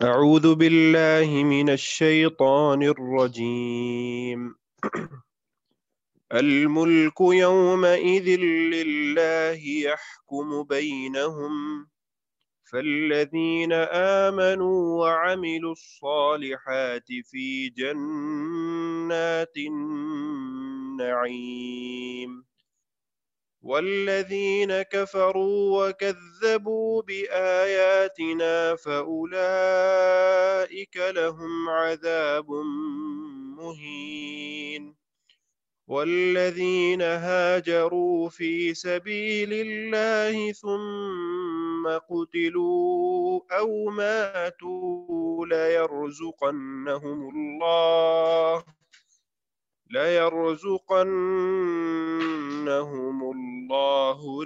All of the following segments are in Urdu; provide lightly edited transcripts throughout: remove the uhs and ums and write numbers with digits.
أعوذ بالله من الشيطان الرجيم. الملك يومئذ لله يحكم بينهم، فالذين آمنوا وعملوا الصالحات في جنات النعيم، والذين كفروا وكذبوا بآياتنا فأولئك لهم عذاب مهين. والذين هاجروا في سبيل الله ثم قتلوا أو ماتوا ليرزقنهم الله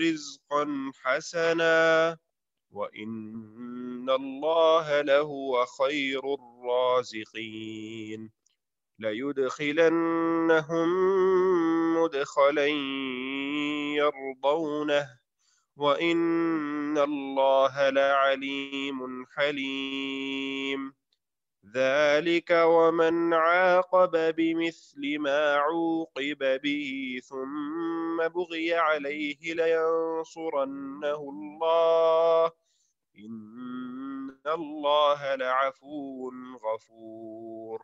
رزقا حسنا، وإن الله لهو خير الرازقين. ليدخلنهم مدخلا يرضونه، وإن الله لعليم حليم. ذلك ومن عاقب بمثل ما عوقب به ثم بغي عليه لينصرنه الله، إن الله لعفو غفور.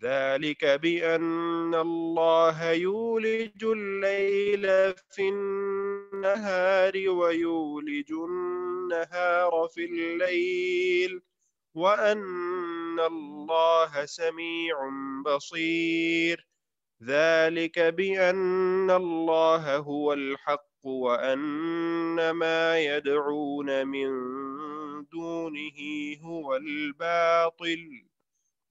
ذلك بأن الله يولج الليل في النهار ويولج النهار في الليل، وأن الله سميع بصير. ذلك بأن الله هو الحق وأن ما يدعون من دونه هو الباطل،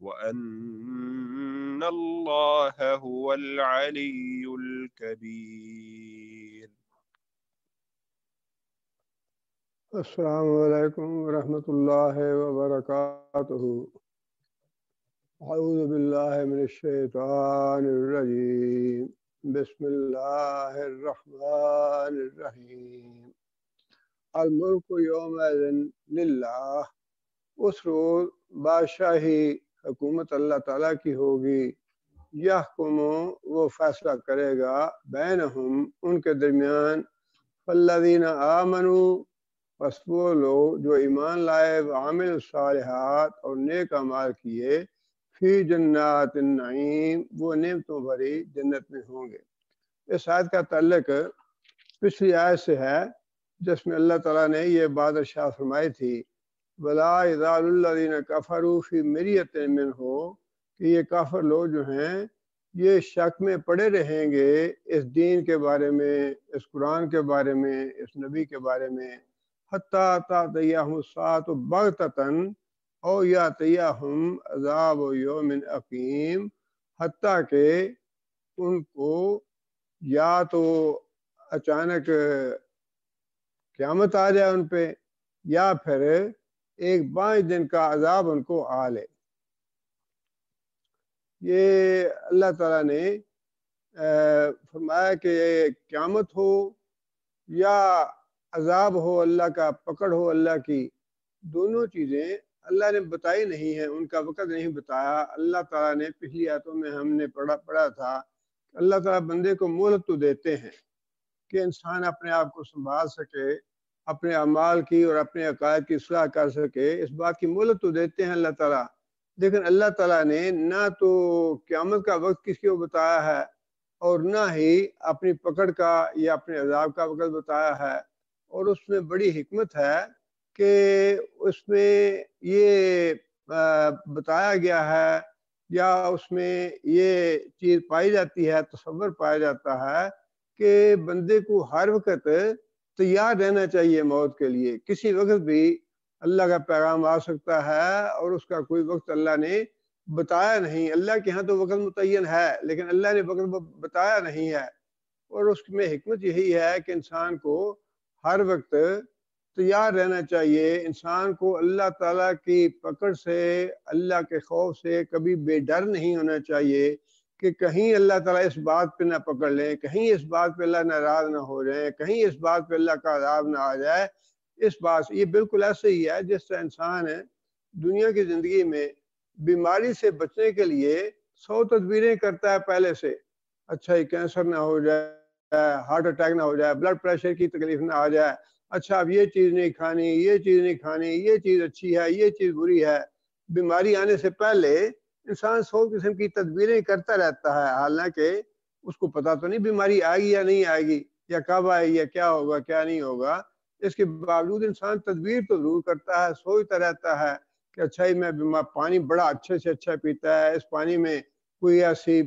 وأن الله هو العلي الكبير. السلام علیکم ورحمۃ اللہ وبرکاتہ۔ اعوذ باللہ من الشیطان الرجیم، بسم اللہ الرحمن الرحیم۔ الملک یومئذ للہ، اس روز بادشاہی حکومت اللہ تعالیٰ کی ہوگی۔ یحکم، وہ فیصلہ کرے گا، بینہم، ان کے درمیان، فالذین آمنوا، بس وہ لوگ جو ایمان لائے، وعملوا الصالحات، اور نیک اعمال کیے، فی جنات النعیم، وہ نعمتوں بھری جنت میں ہوں گے۔ اس آیت کا تعلق پچھلی آیت سے ہے جس میں اللہ تعالیٰ نے یہ بات ارشاد فرمائی تھی، وَلَا يَزَالُ الَّذِينَ كَفَرُوا فِي مِرْيَةٍ مِّنْهُ، کہ یہ کافر لوگ جو ہیں یہ شک میں پڑے رہیں گے اس دین کے بارے میں، اس قرآن کے بارے میں، اس نبی کے بارے میں، حتیٰ تأتیہم الساعۃ بغتۃ او یأتیہم عذاب یوم عقیم، حتیٰ کہ ان کو یا تو اچانک قیامت آ جائے ان پہ، یا پھر ایک 22 دن کا عذاب ان کو آ لے۔ یہ اللہ تعالیٰ نے فرمایا کہ قیامت ہو یا عذاب ہو اللہ کا، پکڑ ہو اللہ کی، دونوں چیزیں اللہ نے بتائی نہیں ہیں، ان کا وقت نہیں بتایا۔ اللہ تعالیٰ نے پچھلی آیتوں میں ہم نے پڑھا تھا، اللہ تعالیٰ بندے کو مہلت تو دیتے ہیں کہ انسان اپنے آپ کو سنبھال سکے، اپنے اعمال کی اور اپنے عقائد کی اصلاح کر سکے، اس بات کی مہلت تو دیتے ہیں اللہ تعالیٰ، لیکن اللہ تعالیٰ نے نہ تو قیامت کا وقت کسی کو بتایا ہے اور نہ ہی اپنی پکڑ کا یا اپنے عذاب کا وقت بتایا ہے۔ اور اس میں بڑی حکمت ہے کہ اس میں یہ بتایا گیا ہے یا اس میں یہ چیز پائی جاتی ہے، تصور پایا جاتا ہے کہ بندے کو ہر وقت تیار رہنا چاہیے موت کے لیے۔ کسی وقت بھی اللہ کا پیغام آ سکتا ہے اور اس کا کوئی وقت اللہ نے بتایا نہیں۔ اللہ کے ہاں تو وقت متعین ہے لیکن اللہ نے وقت بتایا نہیں ہے، اور اس میں حکمت یہی ہے کہ انسان کو ہر وقت تیار رہنا چاہیے۔ انسان کو اللہ تعالیٰ کی پکڑ سے، اللہ کے خوف سے کبھی بے ڈر نہیں ہونا چاہیے کہ کہیں اللہ تعالیٰ اس بات پہ نہ پکڑ لیں، کہیں اس بات پہ اللہ ناراض نہ ہو جائیں، کہیں اس بات پہ اللہ کا عذاب نہ آ جائے۔ اس بات یہ بالکل ایسے ہی ہے جس طرح انسان دنیا کی زندگی میں بیماری سے بچنے کے لیے 100 تدبیریں کرتا ہے پہلے سے. اچھا یہ کینسر نہ ہو جائے، ہارٹ اٹیک نہ ہو جائے، بلڈ پریشر کی تکلیف نہ آ جائے، اچھا اب یہ چیز نہیں کھانی، یہ چیز نہیں کھانی، یہ چیز اچھی ہے، یہ چیز بری ہے. بیماری آنے سے پہلے انسان 100 قسم کی تدبیریں کرتا رہتا ہے، حالانکہ اس کو پتہ تو نہیں بیماری آئے گی یا نہیں آئے گی، یا کب آئے گی، یا کیا ہوگا کیا نہیں ہوگا. اس کے باوجود انسان تدبیر تو ضرور کرتا ہے، سوچتا رہتا ہے کہ اچھا ہی میں پانی بڑا اچھے سے اچھا پیتا ہے، اس پانی میں کوئی ایسی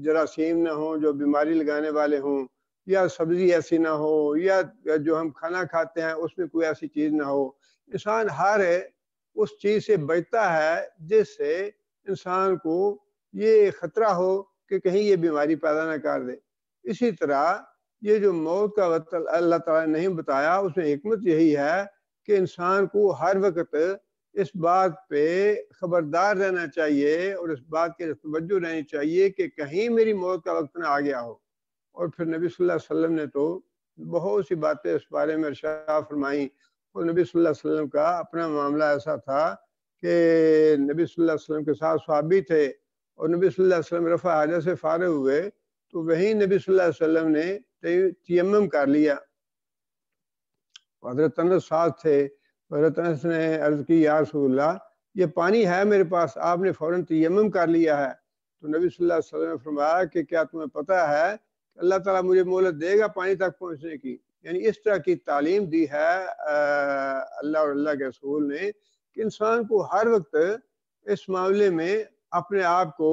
جراثیم نہ ہوں جو بیماری لگانے والے ہوں، یا سبزی ایسی نہ ہو، یا جو ہم کھانا کھاتے ہیں اس میں کوئی ایسی چیز نہ ہو. انسان ہر اس چیز سے بچتا ہے جس سے انسان کو یہ خطرہ ہو کہ کہیں یہ بیماری پیدا نہ کر دے. اسی طرح یہ جو موت کا وقت اللہ تعالیٰ نے نہیں بتایا، اس میں حکمت یہی ہے کہ انسان کو ہر وقت اس بات پہ خبردار رہنا چاہیے اور اس بات کے توجہ رہنی چاہیے کہ کہیں میری موت کا وقت نہ آ گیا ہو. اور پھر نبی صلی اللہ علیہ وسلم نے تو بہت سی باتیں اس بارے میں ارشاد فرمائیں. اور نبی صلی اللہ علیہ وسلم کا اپنا معاملہ ایسا تھا کہ نبی صلی اللہ علیہ وسلم کے ساتھ صحابی تھے، اور نبی صلی اللہ علیہ وسلم رفع حاجت سے فارغ ہوئے تو وہیں نبی صلی اللہ علیہ وسلم نے تیمم کر لیا. حضرت انس ساتھ تھے. حضرت انس نے عرض کی یا رسول اللہ یہ پانی ہے میرے پاس، آپ نے فوراً تیمم کر لیا ہے. تو نبی صلی اللہ علیہ وسلم نے فرمایا کہ کیا تمہیں پتہ ہے کہ اللہ تعالیٰ مجھے مہلت دے گا پانی تک پہنچنے کی. یعنی اس طرح کی تعلیم دی ہے اللہ اور اللہ کے رسول نے کہ انسان کو ہر وقت اس معاملے میں اپنے آپ کو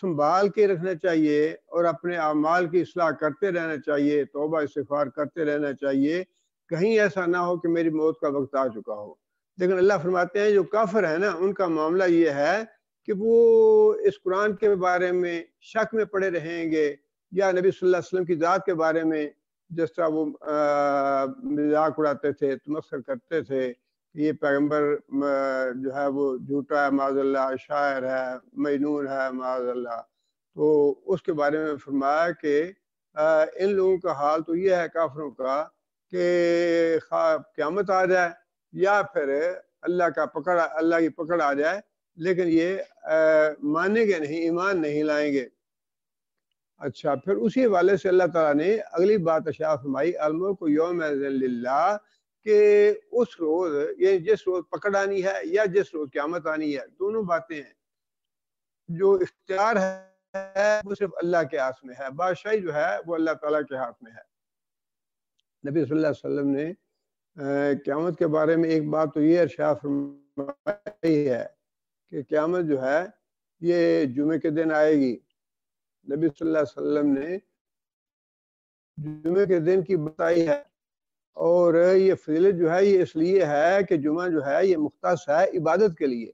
سنبھال کے رکھنا چاہیے اور اپنے اعمال کی اصلاح کرتے رہنا چاہیے، توبہ استغفار کرتے رہنا چاہیے. کہیں ایسا نہ ہو کہ میری موت کا وقت آ چکا ہو. لیکن اللہ فرماتے ہیں جو کافر ہیں نا ان کا معاملہ یہ ہے کہ وہ اس قرآن کے بارے میں شک میں پڑے رہیں گے، یا نبی صلی اللہ علیہ وسلم کی ذات کے بارے میں جس طرح وہ مذاق اڑاتے تھے، تمسخر کرتے تھے کہ یہ پیغمبر جو ہے وہ جھوٹا ہے معاذ اللہ، شاعر ہے، مجنون ہے معاذ اللہ. تو اس کے بارے میں فرمایا کہ ان لوگوں کا حال تو یہ ہے کافروں کا کہ قیامت آ جائے یا پھر اللہ کی پکڑ آ جائے، لیکن یہ مانیں گے نہیں، ایمان نہیں لائیں گے. اچھا پھر اسی حوالے سے اللہ تعالیٰ نے اگلی بات ارشاد فرمائی الملک یوم للہ، کہ اس روز یہ جس روز پکڑ آنی ہے یا جس روز قیامت آنی ہے، دونوں باتیں ہیں. جو اختیار ہے وہ صرف اللہ کے ہاتھ میں ہے، بادشاہی جو ہے وہ اللہ تعالیٰ کے ہاتھ میں ہے. نبی صلی اللہ علیہ وسلم نے قیامت کے بارے میں ایک بات تو یہ ارشاد فرمائی ہے کہ قیامت جو ہے یہ جمعے کے دن آئے گی. نبی صلی اللہ علیہ وسلم نے جمعے کے دن کی بتائی ہے، اور یہ فضیلت جو ہے یہ اس لیے ہے کہ جمعہ جو ہے یہ مختص ہے عبادت کے لیے.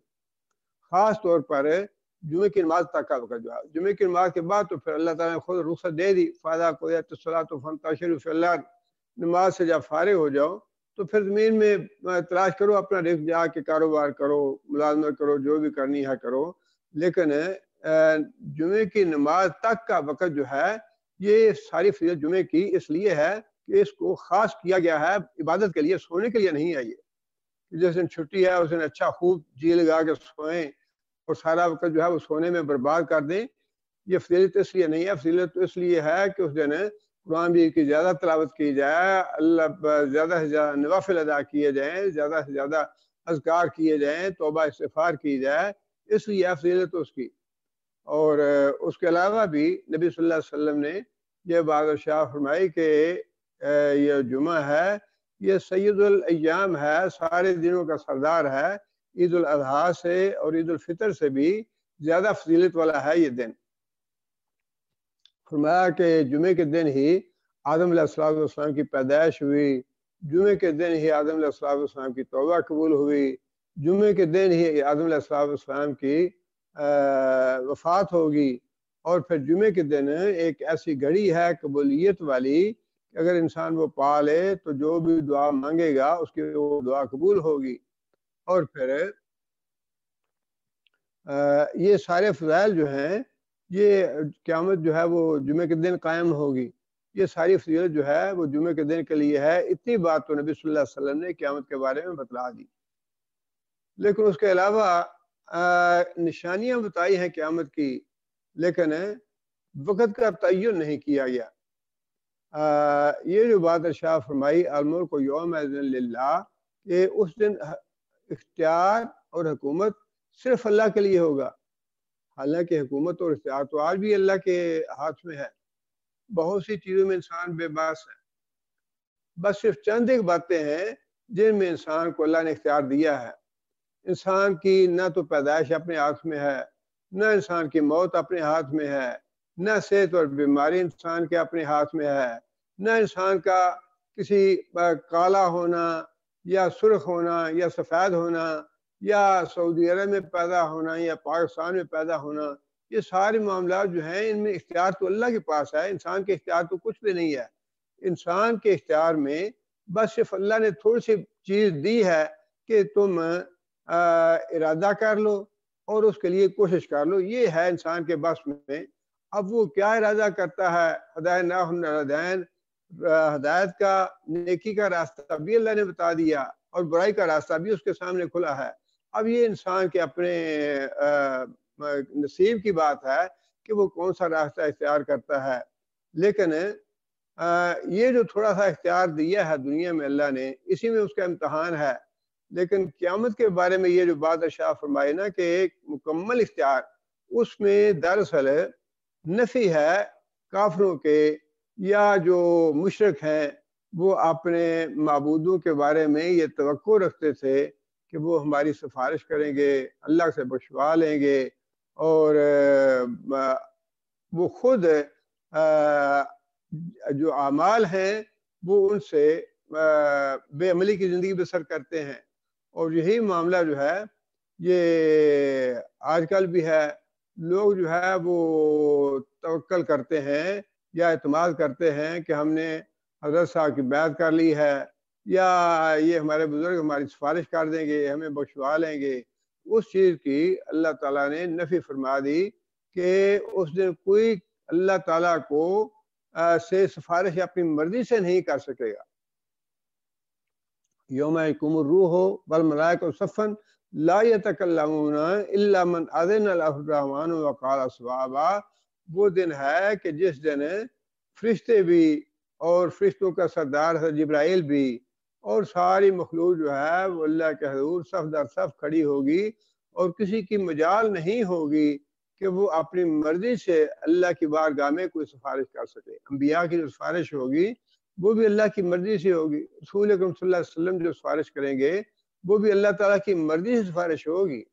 خاص طور پر جمعے کی نماز تک کا وقت جو ہے، جمعے کی نماز کے بعد تو پھر اللہ تعالیٰ نے خود رخصت دے دی. فَإِذَا قُضِيَتِ الصَّلَاةُ فَانتَشِرُوا فِي الْأَرْضِ، نماز سے جب فارغ ہو جاؤ تو پھر زمین میں تلاش کرو، اپنا رزق جا کے کاروبار کرو، ملازمت کرو، جو بھی کرنی ہے کرو. لیکن جمعے کی نماز تک کا وقت جو ہے یہ ساری فضیلت جمعے کی اس لیے ہے کہ اس کو خاص کیا گیا ہے عبادت کے لیے، سونے کے لیے نہیں ہے. یہ جس دن چھٹی ہے اس دن اچھا خوب جی لگا کے سوئیں اور سارا وقت جو ہے وہ سونے میں برباد کر دیں. یہ فضیلت اس لیے نہیں ہے، فضیلت اس لیے ہے کہ اس دن قرآن بھی کی زیادہ تلاوت کی جائے، اللہ زیادہ سے زیادہ نوافل ادا کیے جائیں، زیادہ سے زیادہ اذکار کیے جائیں، توبہ استغفار کی جائے، اس لیے فضیلت اس کی. اور اس کے علاوہ بھی نبی صلی اللہ علیہ وسلم نے یہ بات ارشاد فرمائی کہ یہ جمعہ ہے یہ سید الایام ہے، سارے دنوں کا سردار ہے. عید الاضحیٰ سے اور عید الفطر سے بھی زیادہ فضیلت والا ہے یہ دن. فرمایا کہ جمعے کے دن ہی آدم علیہ السلام کی پیدائش ہوئی، جمعے کے دن ہی آدم علیہ السلام کی توبہ قبول ہوئی، جمعے کے دن ہی آدم علیہ السلام کی وفات ہوگی. اور پھر جمعے کے دن ایک ایسی گھڑی ہے قبولیت والی کہ اگر انسان وہ پا لے تو جو بھی دعا مانگے گا اس کی وہ دعا قبول ہوگی. اور پھر یہ سارے فضائل جو ہیں یہ قیامت جو ہے وہ جمعے کے دن قائم ہوگی. یہ ساری فضیلت جو ہے وہ جمعے کے دن کے لیے ہے. اتنی بات تو نبی صلی اللہ علیہ وسلم نے قیامت کے بارے میں بتلا دی. لیکن اس کے علاوہ نشانیاں بتائی ہیں قیامت کی، لیکن وقت کا تعین نہیں کیا گیا۔ یہ جو بات ارشاد فرمائی الملک یومئذ للہ، کہ اس دن اختیار اور حکومت صرف اللہ کے لیے ہوگا۔ حالانکہ حکومت اور اختیار تو آج بھی اللہ کے ہاتھ میں ہے، بہت سی چیزوں میں انسان بے باس ہے، بس صرف چند ایک باتیں ہیں جن میں انسان کو اللہ نے اختیار دیا ہے۔ انسان کی نہ تو پیدائش اپنے ہاتھ میں ہے، نہ انسان کی موت اپنے ہاتھ میں ہے، نہ صحت اور بیماری انسان کے اپنے ہاتھ میں ہے، نہ انسان کا کسی کالا ہونا یا سرخ ہونا یا سفید ہونا یا سعودی عرب میں پیدا ہونا یا پاکستان میں پیدا ہونا۔ یہ سارے معاملات جو ہیں ان میں اختیار تو اللہ کے پاس ہے، انسان کے اختیار تو کچھ بھی نہیں ہے۔ انسان کے اختیار میں بس صرف اللہ نے تھوڑی سی چیز دی ہے کہ تم ارادہ کر لو اور اس کے لیے کوشش کر لو، یہ ہے انسان کے بس میں۔ اب وہ کیا ارادہ کرتا ہے، ہدایت کا نیکی کا راستہ بھی اللہ نے بتا دیا اور برائی کا راستہ بھی اس کے سامنے کھلا ہے۔ اب یہ انسان کے اپنے نصیب کی بات ہے کہ وہ کون سا راستہ اختیار کرتا ہے۔ لیکن یہ جو تھوڑا سا اختیار دیا ہے دنیا میں اللہ نے، اسی میں اس کا امتحان ہے۔ لیکن قیامت کے بارے میں یہ جو بات ارشاد فرمائی نا کہ ایک مکمل اختیار، اس میں دراصل نفی ہے کافروں کے یا جو مشرک ہیں وہ اپنے معبودوں کے بارے میں یہ توقع رکھتے تھے کہ وہ ہماری سفارش کریں گے، اللہ سے بخشوا لیں گے، اور وہ خود جو اعمال ہیں وہ ان سے بے عملی کی زندگی بسر کرتے ہیں۔ اور یہی معاملہ جو ہے یہ آج کل بھی ہے، لوگ جو ہے وہ توکل کرتے ہیں یا اعتماد کرتے ہیں کہ ہم نے حضرت صاحب کی بیعت کر لی ہے، یا یہ ہمارے بزرگ ہماری سفارش کر دیں گے، ہمیں بخشوا لیں گے۔ اس چیز کی اللہ تعالیٰ نے نفی فرما دی کہ اس دن کوئی اللہ تعالیٰ کو سے سفارش اپنی مرضی سے نہیں کر سکے گا۔ یوم یقوم الروح والملائکۃ صفا لا یتکلمون الا من اذن له الرحمن وقال صوابا۔ وہ دن ہے کہ جس دن فرشتے بھی اور فرشتوں کا سردار جبرائیل بھی اور ساری مخلوق جو ہے وہ اللہ کے حضور صف در صف کھڑی ہوگی، اور کسی کی مجال نہیں ہوگی کہ وہ اپنی مرضی سے اللہ کی بارگاہ میں کوئی سفارش کر سکے۔ انبیاء کی جو سفارش ہوگی وہ بھی اللہ کی مرضی سے ہوگی، رسول اکرم صلی اللہ علیہ وسلم جو سفارش کریں گے وہ بھی اللہ تعالیٰ کی مرضی سے سفارش ہوگی۔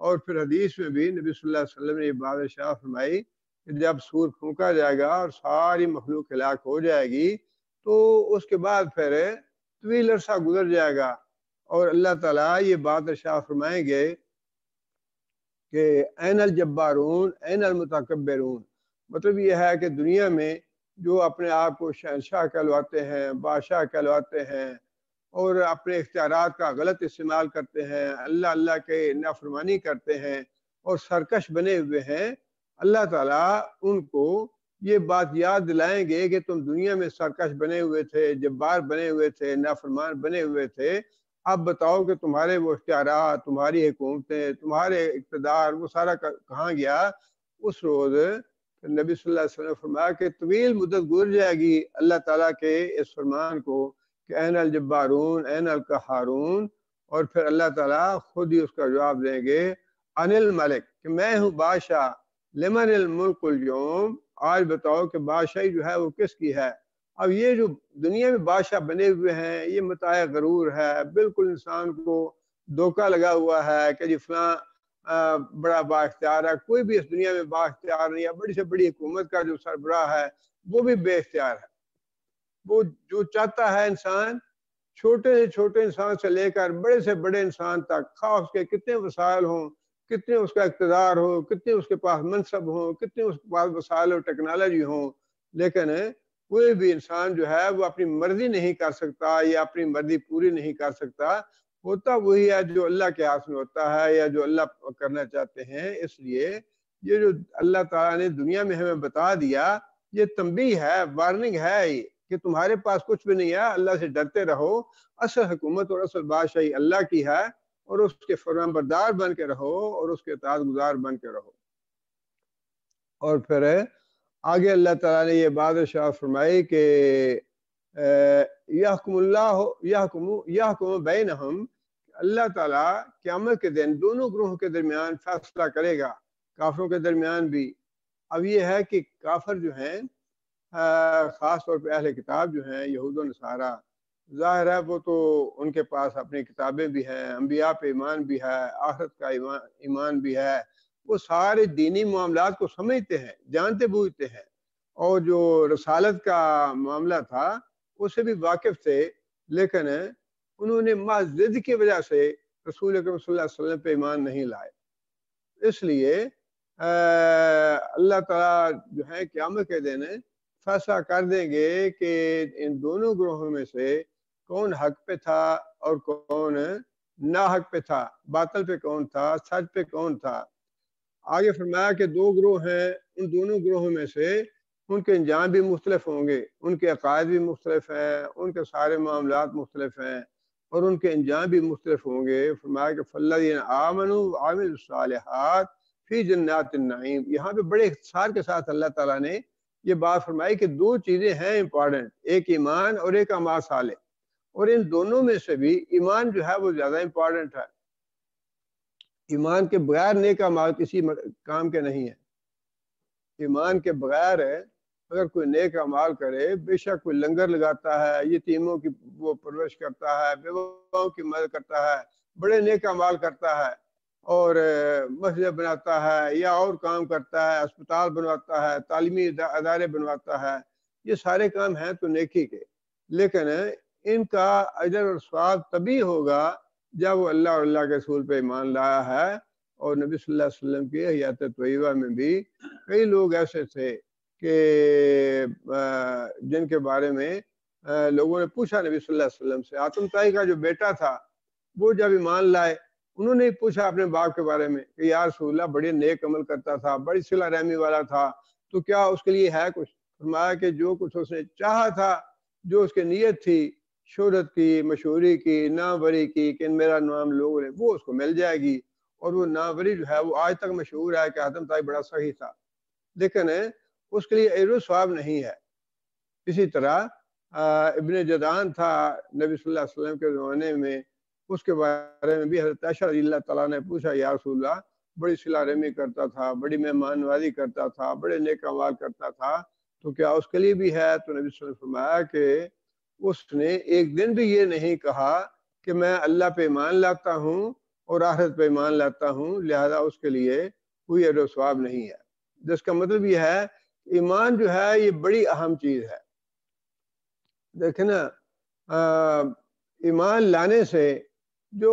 اور پھر حدیث میں بھی نبی صلی اللہ علیہ وسلم نے یہ بات ارشاد فرمائی کہ جب سور پھونکا جائے گا اور ساری مخلوق ہلاک ہو جائے گی تو اس کے بعد پھر طویل عرصہ گزر جائے گا، اور اللہ تعالیٰ یہ بات ارشاد فرمائیں گے کہ این الجبارون این المتکبرون۔ مطلب یہ ہے کہ دنیا میں جو اپنے آپ کو شہنشاہ کہلواتے ہیں، بادشاہ کہلواتے ہیں، اور اپنے اختیارات کا غلط استعمال کرتے ہیں، اللہ کے نافرمانی کرتے ہیں اور سرکش بنے ہوئے ہیں، اللہ تعالیٰ ان کو یہ بات یاد دلائیں گے کہ تم دنیا میں سرکش بنے ہوئے تھے، جبار بنے ہوئے تھے، نافرمان بنے ہوئے تھے، اب بتاؤ کہ تمہارے وہ اختیارات، تمہاری حکومتیں، تمہارے اقتدار، وہ سارا کہاں گیا؟ اس روز نبی صلی اللہ علیہ وسلم فرمایا کہ طویل مدت گزر جائے گی اللہ تعالیٰ کے اس فرمان کو کہ این الجبارون این القہارون، اور پھر اللہ تعالیٰ خود ہی اس کا جواب دیں گے ان الملک، کہ میں ہوں بادشاہ، لمن الملک اليوم، آج بتاؤ کہ بادشاہی جو ہے وہ کس کی ہے۔ اب یہ جو دنیا میں بادشاہ بنے ہوئے ہیں یہ متاع غرور ہے، بالکل انسان کو دھوکہ لگا ہوا ہے کہ جی فلاں بڑا با اختیار ہے۔ کوئی بھی اس دنیا میں با اختیار نہیں ہے، بڑی سے بڑی حکومت کا جو سربراہ ہے وہ بھی بے اختیار ہے۔ وہ جو چاہتا ہے انسان، چھوٹے سے چھوٹے انسان سے لے کر بڑے سے بڑے انسان تک، خواہ اس کے کتنے وسائل ہوں، کتنے اس کا اقتدار ہو، کتنے اس کے پاس منصب ہوں، کتنے اس کے پاس وسائل اور ٹیکنالوجی ہوں، لیکن کوئی بھی انسان جو ہے وہ اپنی مرضی نہیں کر سکتا یا اپنی مرضی پوری نہیں کر سکتا۔ ہوتا وہی ہے جو اللہ کے ہاتھ میں ہوتا ہے یا جو اللہ کرنا چاہتے ہیں۔ اس لیے یہ جو اللہ تعالیٰ نے دنیا میں ہمیں بتا دیا یہ تنبیہ ہے، وارننگ ہے کہ تمہارے پاس کچھ بھی نہیں ہے، اللہ سے ڈرتے رہو، اصل حکومت اور اصل بادشاہی اللہ کی ہے، اور اس کے فرمان بردار بن کے رہو اور اس کے اطاعت گزار بن کے رہو۔ اور پھر آگے اللہ تعالیٰ نے یہ بات ارشاد فرمائی کہ یحکم بینہم، اللہ تعالیٰ قیامت کے دن دونوں گروہوں کے درمیان فیصلہ کرے گا، کافروں کے درمیان بھی۔ اب یہ ہے کہ کافر جو ہیں خاص طور پہ اہل کتاب جو ہیں یہود و نصارہ، ظاہر ہے وہ تو ان کے پاس اپنی کتابیں بھی ہیں، انبیاء پہ ایمان بھی ہے، آخرت کا ایمان بھی ہے، وہ سارے دینی معاملات کو سمجھتے ہیں، جانتے بوجھتے ہیں، اور جو رسالت کا معاملہ تھا اسے بھی واقف تھے، لیکن انہوں نے محض ضد کی وجہ سے رسول اکرم صلی اللہ علیہ وسلم پہ ایمان نہیں لائے۔ اس لیے اللہ تعالیٰ جو ہے قیامت کے دن فیصلہ کر دیں گے کہ ان دونوں گروہوں میں سے کون حق پہ تھا اور کون ناحق پہ تھا، باطل پہ کون تھا، سچ پہ کون تھا۔ آگے فرمایا کہ دو گروہ ہیں، ان دونوں گروہوں میں سے ان کے انجام بھی مختلف ہوں گے، ان کے عقائد بھی مختلف ہیں، ان کے سارے معاملات مختلف ہیں اور ان کے انجام بھی مختلف ہوں گے۔ فرمایا کہ فالذین آمنوا وعملوا الصالحات فی جنات النعیم۔ یہاں پہ بڑے اختصار کے ساتھ اللہ تعالیٰ نے یہ بات فرمائی کہ دو چیزیں ہیں امپورٹنٹ، ایک ایمان اور ایک اعمال صالح، اور ان دونوں میں سے بھی ایمان جو ہے وہ زیادہ امپورٹنٹ ہے۔ ایمان کے بغیر نیک اعمال کسی کام کے نہیں ہیں۔ ایمان کے بغیر اگر کوئی نیک اعمال کرے، بے شک کوئی لنگر لگاتا ہے، یتیموں کی وہ پرورش کرتا ہے، بیواؤں کی مدد کرتا ہے، بڑے نیک اعمال کرتا ہے، اور مسجد بناتا ہے یا اور کام کرتا ہے، اسپتال بنواتا ہے، تعلیمی ادارے بنواتا ہے، یہ سارے کام ہیں تو نیکی کے، لیکن ان کا اجر اور ثواب تبھی ہوگا جب وہ اللہ اور اللہ کے رسول پہ ایمان لایا ہے۔ اور نبی صلی اللہ علیہ وسلم کی حیات طیبہ میں بھی کئی لوگ ایسے تھے کہ جن کے بارے میں لوگوں نے پوچھا نبی صلی اللہ علیہ وسلم سے۔ حاتم طائی کا جو بیٹا تھا وہ جب ایمان لائے، انہوں نے پوچھا اپنے باپ کے بارے میں کہ یا رسول اللہ بڑے نیک عمل کرتا تھا، بڑی صلہ رحمی والا تھا، تو کیا اس کے لیے ہے کچھ؟ فرمایا کہ جو کچھ اس نے چاہا تھا، جو اس کی نیت تھی شہرت کی، مشہوری کی، ناموری کی کہ میرا نام لوگ نے، وہ اس کو مل جائے گی۔ اور وہ ناموری جو ہے وہ آج تک مشہور ہے کہ حاتم طائی بڑا صحیح تھا، لیکن اس کے لیے اجر و ثواب نہیں ہے۔ اسی طرح ابن جدعان تھا نبی صلی اللہ علیہ وسلم کے زمانے میں، اس کے بارے میں بھی حضرت عائشہ رضی اللہ تعالیٰ نے پوچھا یا رسول اللہ بڑی صلہ رحمی کرتا تھا، بڑی مہمان نوازی کرتا تھا، بڑے نیک اعمال کرتا تھا، تو کیا اس کے لیے بھی ہے؟ تو نبی صلی اللہ علیہ وسلم نے فرمایا کہ اس نے ایک دن بھی یہ نہیں کہا کہ میں اللہ پہ ایمان لاتا ہوں اور آخرت پہ ایمان لاتا ہوں، لہذا اس کے لیے کوئی اجر و ثواب نہیں ہے۔ جس کا مطلب یہ ہے ایمان جو ہے یہ بڑی اہم چیز ہے۔ دیکھیں نا، ایمان لانے سے جو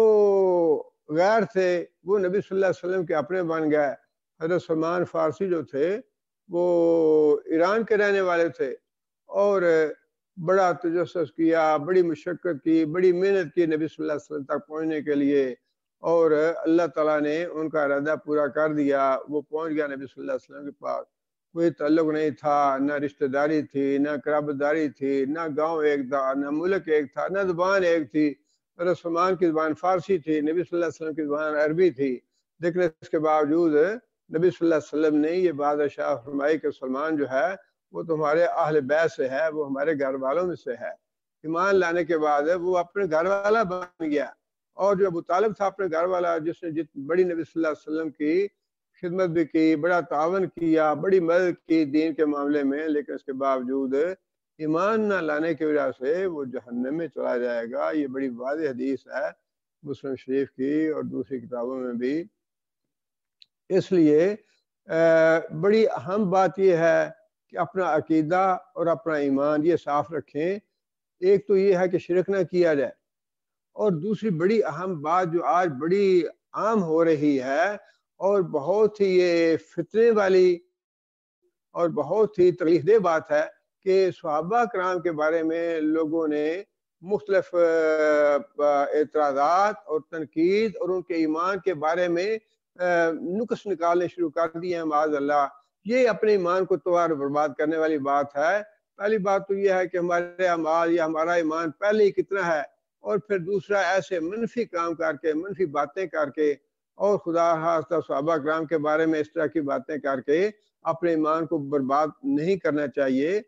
غیر تھے وہ نبی صلی اللہ علیہ وسلم کے اپنے بن گئے۔ حضرت سلمان فارسی جو تھے وہ ایران کے رہنے والے تھے، اور بڑا تجسس کیا، بڑی مشقت کی، بڑی محنت کی نبی صلی اللہ علیہ وسلم تک پہنچنے کے لیے، اور اللہ تعالیٰ نے ان کا ارادہ پورا کر دیا، وہ پہنچ گیا نبی صلی اللہ علیہ وسلم کے پاس۔ کوئی تعلق نہیں تھا، نہ رشتہ داری تھی، نہ قرابت داری تھی، نہ گاؤں ایک تھا، نہ ملک ایک تھا، نہ زبان ایک تھی۔ حضرت سلمان کی زبان فارسی تھی، نبی صلی اللہ علیہ وسلم کی زبان عربی تھی، لیکن اس کے باوجود نبی صلی اللہ علیہ وسلم نے یہ بات ارشاد فرمائی کہ سلمان جو ہے وہ تمہارے اہل بیت سے ہے، وہ ہمارے گھر والوں میں سے ہے۔ ایمان لانے کے بعد وہ اپنے گھر والا بن گیا، اور جو ابو طالب تھا اپنے گھر والا، جس نے بڑی نبی صلی اللہ علیہ وسلم کی خدمت بھی کی، بڑا تعاون کیا، بڑی مدد کی دین کے معاملے میں، لیکن اس کے باوجود ایمان نہ لانے کی وجہ سے وہ جہنم میں چلا جائے گا۔ یہ بڑی واضح حدیث ہے مسلم شریف کی اور دوسری کتابوں میں بھی۔ اس لیے بڑی اہم بات یہ ہے کہ اپنا عقیدہ اور اپنا ایمان یہ صاف رکھیں۔ ایک تو یہ ہے کہ شرک نہ کیا جائے، اور دوسری بڑی اہم بات جو آج بڑی عام ہو رہی ہے اور بہت ہی یہ فتنے والی اور بہت ہی تکلیف دہ بات ہے کہ صحابہ کرام کے بارے میں لوگوں نے مختلف اعتراضات اور تنقید اور ان کے ایمان کے بارے میں نقص نکالنے شروع کر دیے ہیں، معاذ اللہ۔ یہ اپنے ایمان کو تباہ و برباد کرنے والی بات ہے۔ پہلی بات تو یہ ہے کہ ہمارے اعمال یا ہمارا ایمان پہلے ہی کتنا ہے، اور پھر دوسرا ایسے منفی کام کر کے، منفی باتیں کر کے، اور خدا خاصہ صحابہ کرام کے بارے میں اس طرح کی باتیں کر کے اپنے ایمان کو برباد نہیں کرنا چاہیے،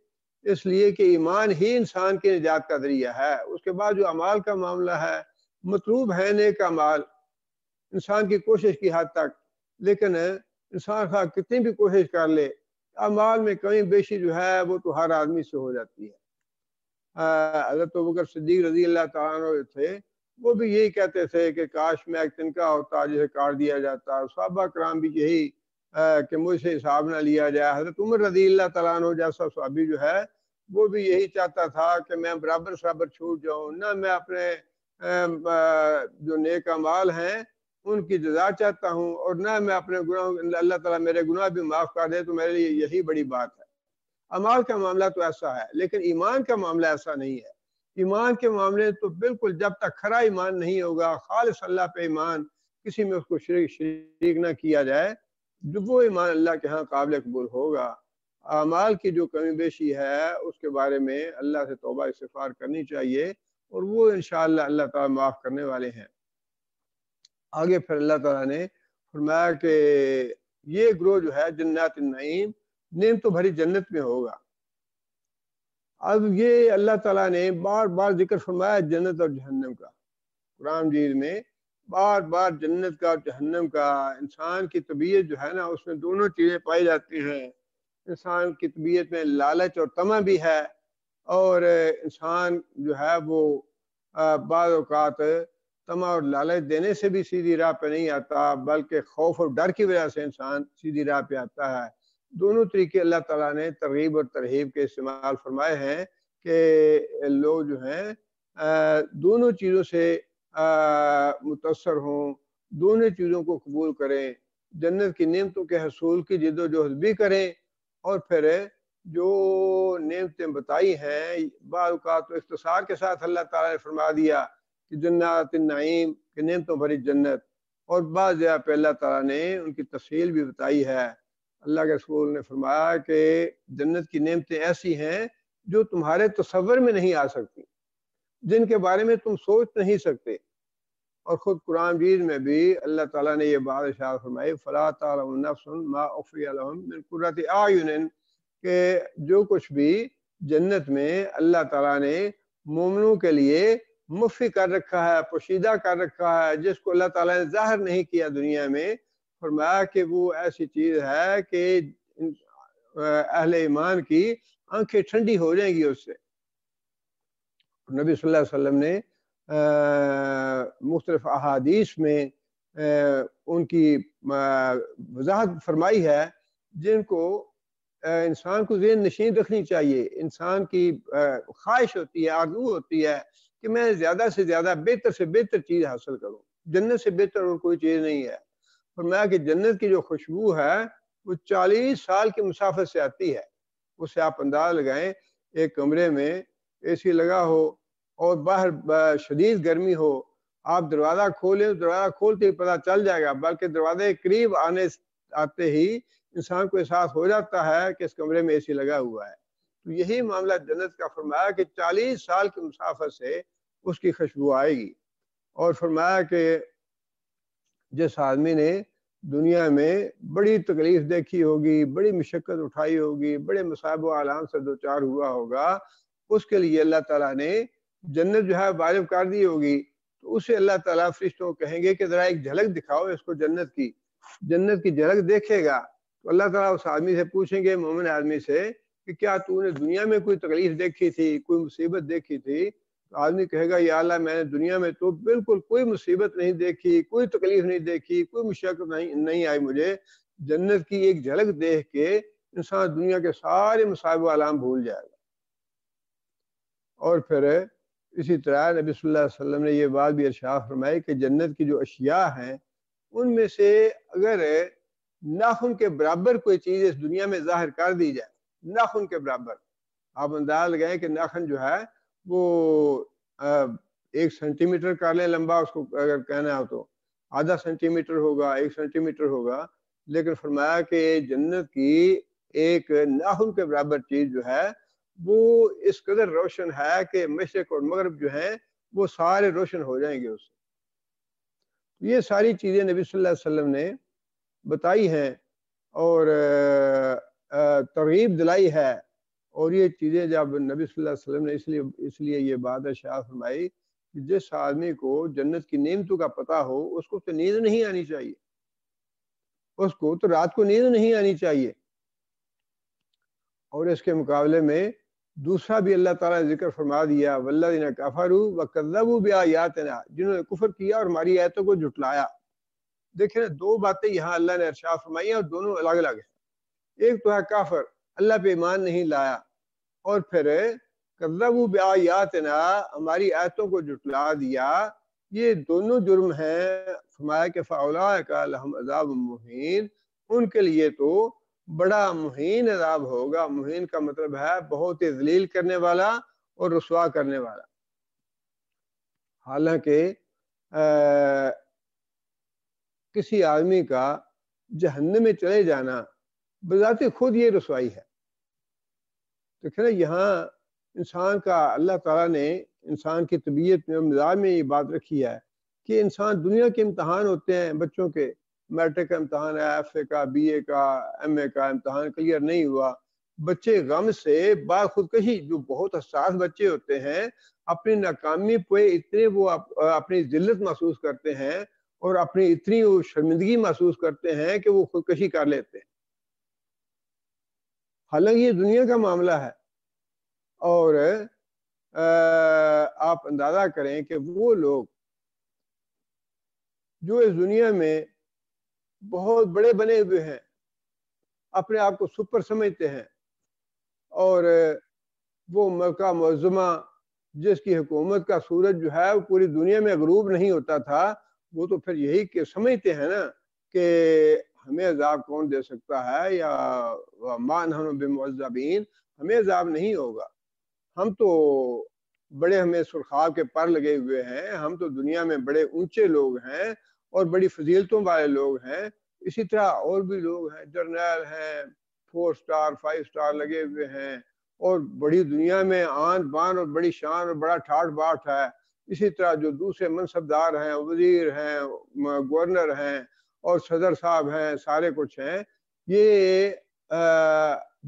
اس لیے کہ ایمان ہی انسان کی نجات کا ذریعہ ہے۔ اس کے بعد جو اعمال کا معاملہ ہے، مطلوب ہے نیک اعمال انسان کی کوشش کی حد تک، لیکن انسان خواہ کتنی بھی کوشش کر لے، اعمال میں کمی بیشی جو ہے وہ تو ہر آدمی سے ہو جاتی ہے۔ حضرت ابوبکر صدیق رضی اللہ تعالیٰ عنہ تھے، وہ بھی یہی کہتے تھے کہ کاش میں ایک تنکا ہوتا جسے کاٹ دیا جاتا۔ صحابہ کرام بھی یہی کہ مجھ سے حساب نہ لیا جائے۔ حضرت عمر رضی اللہ تعالیٰ عنہ جیسا صحابی جو ہے وہ بھی یہی چاہتا تھا کہ میں برابر چھوٹ جاؤں، نہ میں اپنے جو نیک اعمال ہیں ان کی جزا چاہتا ہوں، اور نہ میں اپنے گناہ، اللہ تعالیٰ میرے گناہ بھی معاف کر دے تو میرے لیے یہی بڑی بات ہے۔ اعمال کا معاملہ تو ایسا ہے، لیکن ایمان کا معاملہ ایسا نہیں ہے۔ ایمان کے معاملے تو بالکل جب تک کھرا ایمان نہیں ہوگا، خالص اللہ پہ ایمان، کسی میں اس کو شریک نہ کیا جائے، جو وہ ایمان اللہ کے ہاں قابل قبول ہوگا۔ اعمال کی جو کمی بیشی ہے اس کے بارے میں اللہ سے توبہ استغفار کرنی چاہیے، اور وہ انشاءاللہ اللہ تعالیٰ معاف کرنے والے ہیں۔ آگے پھر اللہ تعالیٰ نے فرمایا کہ یہ گروہ جو ہے جنات النعیم، نعمتوں بھری جنت میں ہوگا۔ اب یہ اللہ تعالیٰ نے بار بار ذکر فرمایا جنت اور جہنم کا، قرآن مجید میں بار بار جنت کا اور جہنم کا۔ انسان کی طبیعت جو ہے نا اس میں دونوں چیزیں پائی جاتی ہیں۔ انسان کی طبیعت میں لالچ اور طمع بھی ہے، اور انسان جو ہے وہ بعض اوقات طمع اور لالچ دینے سے بھی سیدھی راہ پہ نہیں آتا، بلکہ خوف اور ڈر کی وجہ سے انسان سیدھی راہ پہ آتا ہے۔ دونوں طریقے اللہ تعالیٰ نے ترغیب اور ترہیب کے استعمال فرمائے ہیں کہ لوگ جو ہیں دونوں چیزوں سے متاثر ہوں، دونوں چیزوں کو قبول کریں، جنت کی نعمتوں کے حصول کی جد و جہد بھی کریں، اور پھر جو نعمتیں بتائی ہیں بعض اوقات تو اختصار کے ساتھ اللہ تعالیٰ نے فرما دیا کہ جنات النعیم کہ نعمتوں بھری جنت، اور بعض جگہ پہ اللہ تعالیٰ نے ان کی تفصیل بھی بتائی ہے۔ اللہ کے رسول نے فرمایا کہ جنت کی نعمتیں ایسی ہیں جو تمہارے تصور میں نہیں آ سکتی، جن کے بارے میں تم سوچ نہیں سکتے۔ اور خود قرآن مجید میں بھی اللہ تعالیٰ نے یہ بات ارشاد فرمائی فَلَا تَعْلَمُ نَفْسٌ مَا أُخْفِيَ لَهُم مِّن قُرَّةِ أَعْيُنٍ، کہ جو کچھ بھی جنت میں اللہ تعالیٰ نے مومنوں کے لیے مخفی کر رکھا ہے، پوشیدہ کر رکھا ہے، جس کو اللہ تعالیٰ نے ظاہر نہیں کیا دنیا میں، فرمایا کہ وہ ایسی چیز ہے کہ اہل ایمان کی آنکھیں ٹھنڈی ہو جائیں گی اس سے۔ نبی صلی اللہ علیہ وسلم نے مختلف احادیث میں ان کی وضاحت فرمائی ہے، جن کو انسان کو ذہن نشین رکھنی چاہیے۔ انسان کی خواہش ہوتی ہے، آرزو ہوتی ہے کہ میں زیادہ سے زیادہ بہتر سے بہتر چیز حاصل کروں، جنت سے بہتر اور کوئی چیز نہیں ہے۔ فرمایا کہ جنت کی جو خوشبو ہے وہ 40 سال کی مسافت سے آتی ہے۔ اسے آپ انداز لگائیں، ایک کمرے میں اے سی لگا ہو اور باہر شدید گرمی ہو، آپ دروازہ کھولیں، دروازہ کھولتے ہی پتہ چل جائے گا، بلکہ دروازے قریب آتے ہی انسان کو احساس ہو جاتا ہے کہ اس کمرے میں اے سی لگا ہوا ہے۔ تو یہی معاملہ جنت کا فرمایا کہ 40 سال کی مسافت سے اس کی خوشبو آئے گی۔ اور فرمایا کہ جس آدمی نے دنیا میں بڑی تکلیف دیکھی ہوگی، بڑی مشقت اٹھائی ہوگی، بڑے مصائب و آلام سے دوچار ہوا ہوگا، اس کے لیے اللہ تعالیٰ نے جنت جو ہے واجب کر دی ہوگی، تو اسے اللہ تعالیٰ فرشتوں کو کہیں گے کہ ذرا ایک جھلک دکھاؤ اس کو جنت کی جھلک دیکھے گا تو اللہ تعالیٰ اس آدمی سے پوچھیں گے، مومن آدمی سے، کہ کیا تو نے دنیا میں کوئی تکلیف دیکھی تھی، کوئی مصیبت دیکھی تھی؟ تو آدمی کہے گا یا اللہ میں نے دنیا میں تو بالکل کوئی مصیبت نہیں دیکھی، کوئی تکلیف نہیں دیکھی، کوئی مشقت نہیں آئی مجھے۔ جنت کی ایک جھلک دیکھ کے انسان دنیا کے سارے مصائب و آلام بھول جائے گا۔ اور پھر اسی طرح نبی صلی اللہ علیہ وسلم نے یہ بات بھی ارشاد فرمائی کہ جنت کی جو اشیاء ہیں ان میں سے اگر ناخن کے برابر کوئی چیز اس دنیا میں ظاہر کر دی جائے، ناخن کے برابر، آپ انداز لگائیں کہ ناخن جو ہے وہ 1 سینٹی میٹر کر لیں لمبا، اس کو اگر کہنا ہو تو آدھا سینٹی میٹر ہوگا، 1 سینٹی میٹر ہوگا، لیکن فرمایا کہ جنت کی ایک ناخن کے برابر چیز جو ہے وہ اس قدر روشن ہے کہ مشرق اور مغرب جو ہیں وہ سارے روشن ہو جائیں گے اس سے۔ یہ ساری چیزیں نبی صلی اللہ علیہ وسلم نے بتائی ہیں اور ترغیب دلائی ہے، اور یہ چیزیں جب نبی صلی اللہ علیہ وسلم نے اس لیے یہ بات ارشاد فرمائی کہ جس آدمی کو جنت کی نعمتوں کا پتہ ہو اس کو تو نیند نہیں آنی چاہیے، اس کو تو رات کو نیند نہیں آنی چاہیے۔ اور اس کے مقابلے میں دوسرا بھی اللہ تعالیٰ نے ذکر فرما دیا، والذین کفروا وکذبوا بآیاتنا، جنہوں نے کفر کیا اور ہماری آیتوں کو جھٹلایا۔ دیکھیں دو باتیں یہاں اللہ نے ارشاد فرمائی ہیں اور دونوں الگ الگ ہیں۔ ایک تو ہے کافر، اللہ پہ ایمان نہیں لایا، اور پھر کذبوا بآیاتنا، ہماری آیتوں کو جھٹلا دیا۔ یہ دونوں جرم ہیں۔ فرمایا کہ فاولئک لہم عذاب مہین، ان کے لیے تو بڑا مہین عذاب ہوگا۔ مہین کا مطلب ہے بہت ہی ذلیل کرنے والا اور رسوا کرنے والا۔ حالانکہ کسی آدمی کا جہنم میں چلے جانا بذات خود یہ رسوائی ہے۔ دیکھیں نا یہاں انسان کا اللہ تعالیٰ نے انسان کی طبیعت میں اور مزاج میں یہ بات رکھی ہے کہ انسان دنیا کے امتحان ہوتے ہیں بچوں کے، میٹرک کا امتحان ہے، ایف اے کا، بی اے کا، ایم اے کا امتحان کلیئر نہیں ہوا، بچے غم سے با خودکشی، جو بہت حساس بچے ہوتے ہیں اپنی ناکامی پہ اتنے وہ اپنی ذلت محسوس کرتے ہیں اور اپنی اتنی وہ شرمندگی محسوس کرتے ہیں کہ وہ خودکشی کر لیتے ہیں۔ حالانکہ یہ دنیا کا معاملہ ہے، اور آپ اندازہ کریں کہ وہ لوگ جو اس دنیا میں بہت بڑے بنے ہوئے ہیں، اپنے آپ کو سپر سمجھتے ہیں، اور وہ ملکہ معظمہ جس کی حکومت کا سورج جو ہے وہ پوری دنیا میں غروب نہیں ہوتا تھا، وہ تو پھر یہی کہ سمجھتے ہیں نا کہ ہمیں عذاب کون دے سکتا ہے، یا ما نحن بمعذبین، ہمیں عذاب نہیں ہوگا، ہم تو بڑے ہمیں سرخاب کے پر لگے ہوئے ہیں، ہم تو دنیا میں بڑے اونچے لوگ ہیں اور بڑی فضیلتوں والے لوگ ہیں۔ اسی طرح اور بھی لوگ ہیں، جرنیل ہیں، 4 سٹار 5 سٹار لگے ہوئے ہیں، اور بڑی دنیا میں آن بان اور بڑی شان اور بڑا ٹھاٹ باٹ ہے۔ اسی طرح جو دوسرے منصبدار ہیں، وزیر ہیں، گورنر ہیں اور صدر صاحب ہیں، سارے کچھ ہیں۔ یہ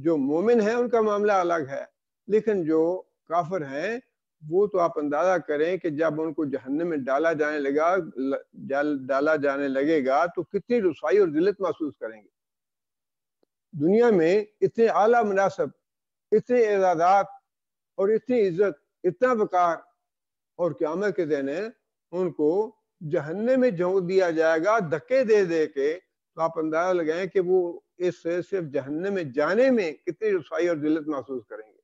جو مومن ہیں ان کا معاملہ الگ ہے، لیکن جو کافر ہیں وہ تو آپ اندازہ کریں کہ جب ان کو جہنم میں ڈالا جانے لگے گا تو کتنی رسوائی اور ذلت محسوس کریں گے۔ دنیا میں اتنے اعلیٰ مناصب، اتنے اعزازات اور اتنی عزت، اتنا وقار، اور قیامت کے دن ان کو جہنم میں جھونک دیا جائے گا دھکے دے دے کے، تو آپ اندازہ لگائیں کہ وہ اس سے صرف جہنم میں جانے میں کتنی رسوائی اور ذلت محسوس کریں گے۔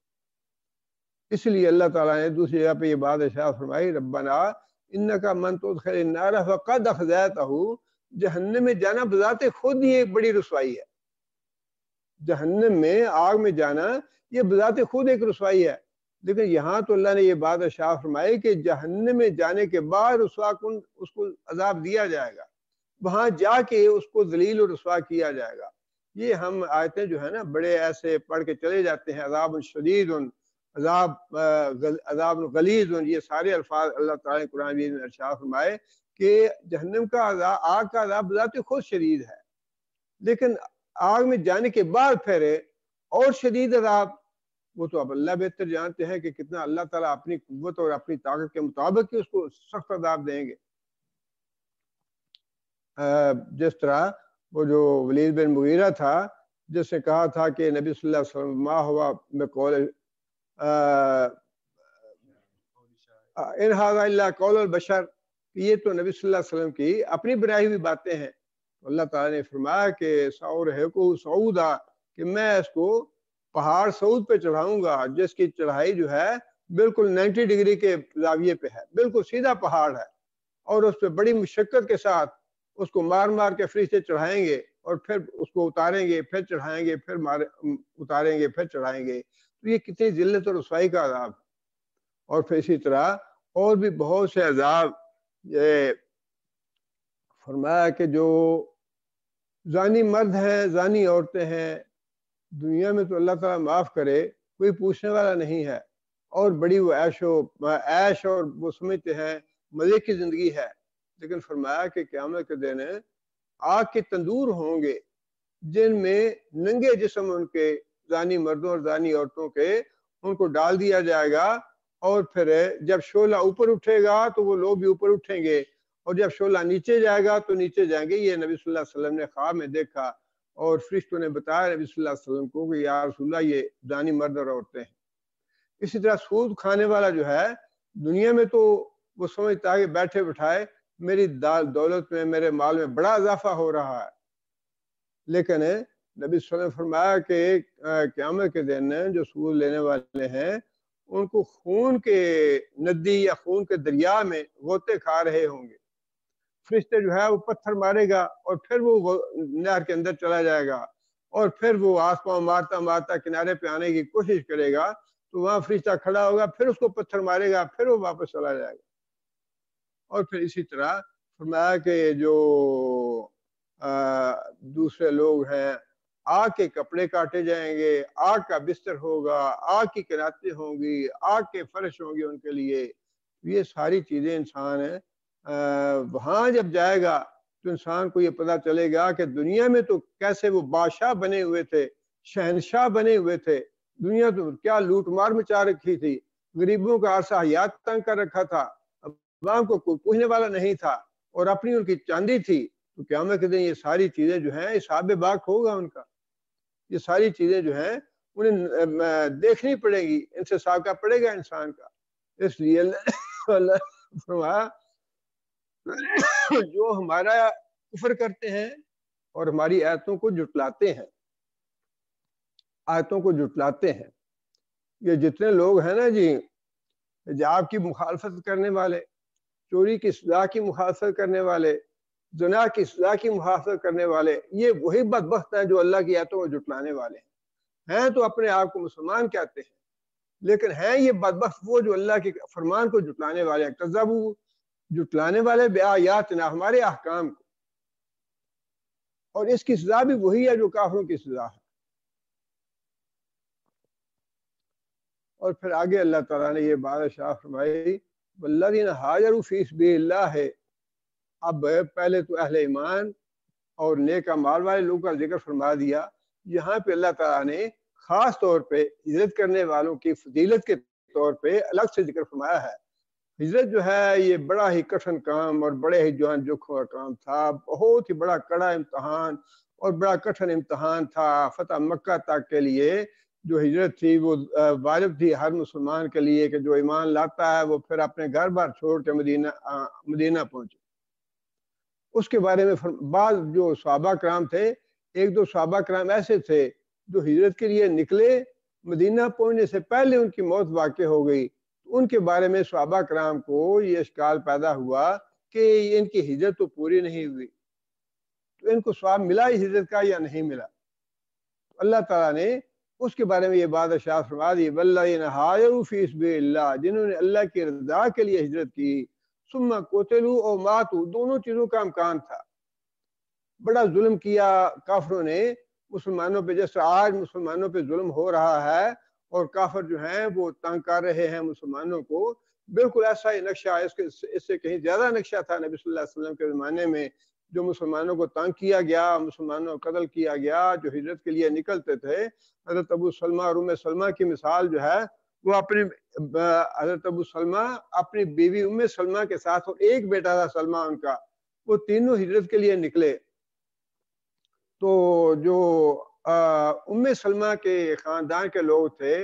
اس لیے اللہ تعالیٰ نے دوسری جگہ پہ یہ بات ارشاد فرمائی، ربنا انک من تدخل النار فقد اخزیتہ، جہنم میں جانا بذات خود ہی ایک بڑی رسوائی ہے۔ جہنم میں آگ میں جانا یہ بذات خود ایک رسوائی ہے، لیکن یہاں تو اللہ نے یہ بات ارشاد فرمائی کہ جہنم میں جانے کے بعد رسوا کن اس کو عذاب دیا جائے گا، وہاں جا کے اس کو ذلیل اور رسوا کیا جائے گا۔ یہ ہم آیتیں جو ہے نا بڑے ایسے پڑھ کے چلے جاتے ہیں، عذاب شدید، عذاب غلیظ، یہ سارے الفاظ اللہ تعالیٰ نے قرآن میں ارشاد فرمائے کہ جہنم کا عذاب، آگ کا عذاب بذات خود شدید ہے، لیکن آگ میں جانے کے بعد پھر اور شدید عذاب، وہ تو اب اللہ بہتر جانتے ہیں کہ کتنا اللہ تعالیٰ اپنی قوت اور اپنی طاقت کے مطابق ہی اس کو سخت عذاب دیں گے۔ جس طرح وہ جو ولید بن مغیرہ تھا جس نے کہا تھا کہ نبی صلی اللہ علیہ وسلم ما ہوا بقول ان ھذا الا قول البشر، یہ تو نبی صلی اللہ علیہ وسلم کی اپنی بنائی ہوئی باتیں ہیں۔ اللہ تعالیٰ نے فرمایا کہ سأرہقہ صعودا، کہ میں اس کو پہاڑ سعود پہ چڑھاؤں گا، جس کی چڑھائی جو ہے بالکل 90 ڈگری کے زاویے پہ ہے، بالکل سیدھا پہاڑ ہے، اور اس پہ بڑی مشقت کے ساتھ اس کو مار مار کے فرشتے چڑھائیں گے، اور پھر اس کو اتاریں گے، پھر چڑھائیں گے، پھر اتاریں گے، پھر چڑھائیں گے۔ تو یہ کتنی ذلت اور رسوائی کا عذاب۔ اور پھر اسی طرح اور بھی بہت سے عذاب، یہ فرمایا کہ جو زانی مرد ہیں، زانی عورتیں ہیں، دنیا میں تو اللہ تعالیٰ معاف کرے کوئی پوچھنے والا نہیں ہے، اور بڑی وہ عیش اور وہ سمجھتے ہیں مزے کی زندگی ہے، لیکن فرمایا کہ قیامت کے دن آگ کے تندور ہوں گے جن میں ننگے جسم ان کے زانی مردوں اور زانی عورتوں کے ان کو ڈال دیا جائے گا، اور پھر جب شعلہ اوپر اٹھے گا تو وہ لوگ بھی اوپر اٹھیں گے، اور جب شعلہ نیچے جائے گا تو نیچے جائیں گے۔ یہ نبی صلی اللہ علیہ وسلم نے خواب میں دیکھا، اور فرشتوں نے بتایا نبی صلی اللہ علیہ وسلم کو کہ یا رسول اللہ یہ زانی مرد اور عورتیں ہیں۔ اسی طرح سود کھانے والا جو ہے دنیا میں تو وہ سمجھتا ہے کہ بیٹھے بٹھائے میری دولت میں میرے مال میں بڑا اضافہ ہو رہا ہے، لیکن نبی صلی اللہ علیہ وسلم نے فرمایا کہ قیامت کے دن جو سود لینے والے ہیں ان کو خون کے ندی یا خون کے دریا میں غوطے کھا رہے ہوں گے۔ فرشتے جو ہے وہ پتھر مارے گا اور پھر وہ نہر کے اندر چلا جائے گا، اور پھر وہ آس پاؤں مارتا مارتا کنارے پہ آنے کی کوشش کرے گا تو وہاں فرشتہ کھڑا ہوگا، پھر اس کو پتھر مارے گا، پھر وہ واپس چلا جائے گا۔ اور پھر اسی طرح فرمایا کہ جو دوسرے لوگ ہیں آگ کے کپڑے کاٹے جائیں گے، آگ کا بستر ہوگا، آگ کی کناتیں ہوں گی، آگ کے فرش ہوں گے ان کے لیے۔ یہ ساری چیزیں انسان وہاں جب جائے گا تو انسان کو یہ پتہ چلے گا کہ دنیا میں تو کیسے وہ بادشاہ بنے ہوئے تھے، شہنشاہ بنے ہوئے تھے، دنیا تو کیا لوٹ مار مچا رکھی تھی، غریبوں کا عرصہ حیات تنگ کر رکھا تھا، عوام کو کوئی پوچھنے والا نہیں تھا، اور اپنی ان کی چاندی تھی۔ تو قیامت کے دن یہ ساری چیزیں جو ہیں حساب باق ہوگا ان کا، یہ ساری چیزیں جو ہیں انہیں دیکھنی پڑے گی، ان سے سابقہ پڑے گا انسان کا۔ اس لیے اللہ فرمایا جو ہمارا کفر کرتے ہیں اور ہماری آیتوں کو جھٹلاتے ہیں، آیتوں کو جھٹلاتے ہیں، یہ جتنے لوگ ہیں نا جی، حجاب کی مخالفت کرنے والے، چوری کی سزا کی مخالفت کرنے والے، زنا کی سزا کی مخالفت کرنے والے، یہ وہی بدبخت ہیں جو اللہ کی آیتوں کو جھٹلانے والے ہیں تو اپنے آپ کو مسلمان کہتے ہیں، لیکن ہیں یہ بدبخت وہ جو اللہ کے فرمان کو جھٹلانے والے ہیں، کذبوا، جھٹلانے والے بآیاتنا، ہمارے احکام کو، اور اس کی سزا بھی وہی ہے جو کافروں کی سزا ہے۔ اور پھر آگے اللہ تعالیٰ نے یہ بات ارشاد فرمائی والذین ہاجروا فی سبیل اللہ۔ اب پہلے تو اہل ایمان اور نیک اعمال والے لوگوں کا ذکر فرما دیا، یہاں پہ اللہ تعالیٰ نے خاص طور پہ ہجرت کرنے والوں کی فضیلت کے طور پہ الگ سے ذکر فرمایا ہے۔ ہجرت جو ہے یہ بڑا ہی کٹھن کام اور بڑے ہی جوان جوکھوں کا کام تھا، بہت ہی بڑا کڑا امتحان اور بڑا کٹھن امتحان تھا۔ فتح مکہ تک کے لیے جو ہجرت تھی وہ واجب تھی ہر مسلمان کے لیے کہ جو ایمان لاتا ہے وہ پھر اپنے گھر بار چھوڑ کے مدینہ پہنچے۔ اس کے بارے میں بعض جو صحابہ کرام تھے، ایک دو صحابہ کرام ایسے تھے جو ہجرت کے لیے نکلے، مدینہ پہنچنے سے پہلے ان کی موت واقع ہو گئی، ان کے بارے میں صحابہ کرام کو یہ اشکال پیدا ہوا کہ ان کی ہجرت تو پوری نہیں ہوئی، تو ان کو ثواب ملا ہی ہجرت کا یا نہیں ملا؟ اللہ تعالیٰ نے اس کے بارے میں یہ بات ارشاد فرما دی والذین ہاجروا فی سبیل اللہ، جنہوں نے اللہ کی رضا کے لیے ہجرت کی، ثم قتلوا اور ماتوا، دونوں چیزوں کا امکان تھا۔ بڑا ظلم کیا کافروں نے مسلمانوں پہ، جیسے آج مسلمانوں پہ ظلم ہو رہا ہے اور کافر جو ہیں وہ تنگ کر رہے ہیں مسلمانوں کو، بالکل ایسا ہی نقشہ، اس سے کہیں زیادہ نقشہ تھا نبی صلی اللہ علیہ وسلم کے زمانے میں، جو مسلمانوں کو تنگ کیا گیا، مسلمانوں کو قتل کیا گیا، جو ہجرت کے لیے نکلتے تھے۔ حضرت ابو سلمہ اور ام سلمہ کی مثال جو ہے وہ حضرت ابو سلمہ اپنی بیوی ام سلمہ کے ساتھ، اور ایک بیٹا تھا سلمہ ان کا، وہ تینوں ہجرت کے لیے نکلے۔ تو جو ام سلمہ کے خاندان کے لوگ تھے